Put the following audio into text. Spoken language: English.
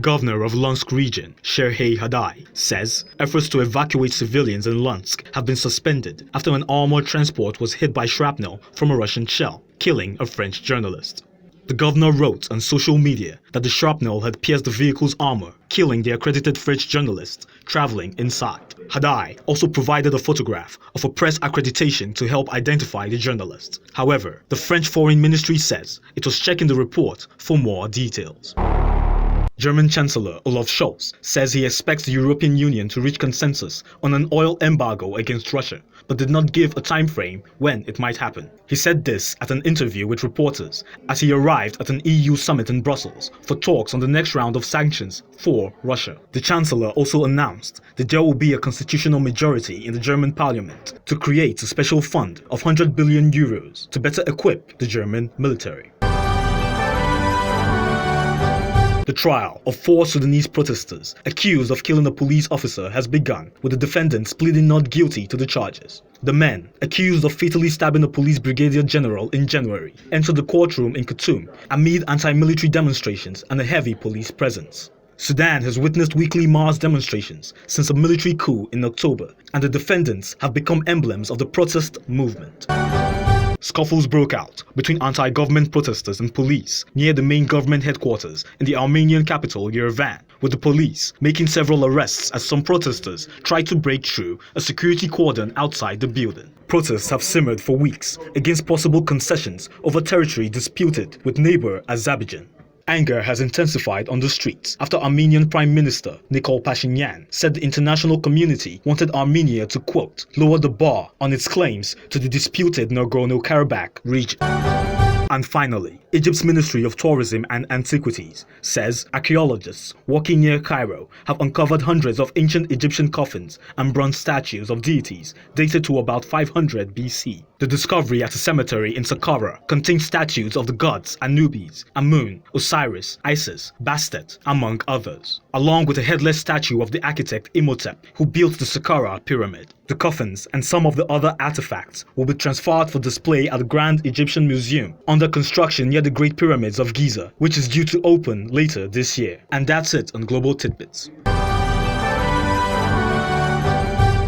Governor of Luhansk region, Serhiy Haidai, says efforts to evacuate civilians in Luhansk have been suspended after an armored transport was hit by shrapnel from a Russian shell, killing a French journalist. The governor wrote on social media that the shrapnel had pierced the vehicle's armor, killing the accredited French journalist traveling inside. Haidai also provided a photograph of a press accreditation to help identify the journalist. However, the French Foreign Ministry says it was checking the report for more details. German Chancellor Olaf Scholz says he expects the European Union to reach consensus on an oil embargo against Russia, but did not give a time frame when it might happen. He said this at an interview with reporters as he arrived at an EU summit in Brussels for talks on the next round of sanctions for Russia. The Chancellor also announced that there will be a constitutional majority in the German parliament to create a special fund of 100 billion euros to better equip the German military. The trial of 4 Sudanese protesters accused of killing a police officer has begun, with the defendants pleading not guilty to the charges. The men, accused of fatally stabbing a police brigadier general in January, entered the courtroom in Khartoum amid anti-military demonstrations and a heavy police presence. Sudan has witnessed weekly mass demonstrations since a military coup in October, and the defendants have become emblems of the protest movement. Scuffles broke out between anti-government protesters and police near the main government headquarters in the Armenian capital Yerevan, with the police making several arrests as some protesters tried to break through a security cordon outside the building. Protests have simmered for weeks against possible concessions over territory disputed with neighbor Azerbaijan. Anger has intensified on the streets after Armenian Prime Minister Nikol Pashinyan said the international community wanted Armenia to, quote, lower the bar on its claims to the disputed Nagorno-Karabakh region. And finally, Egypt's Ministry of Tourism and Antiquities says archaeologists working near Cairo have uncovered hundreds of ancient Egyptian coffins and bronze statues of deities dated to about 500 BC. The discovery at a cemetery in Saqqara contains statues of the gods Anubis, Amun, Osiris, Isis, Bastet, among others, along with a headless statue of the architect Imhotep who built the Saqqara pyramid. The coffins and some of the other artifacts will be transferred for display at the Grand Egyptian Museum under construction near the Great Pyramids of Giza, which is due to open later this year. And that's it on Global Tidbits.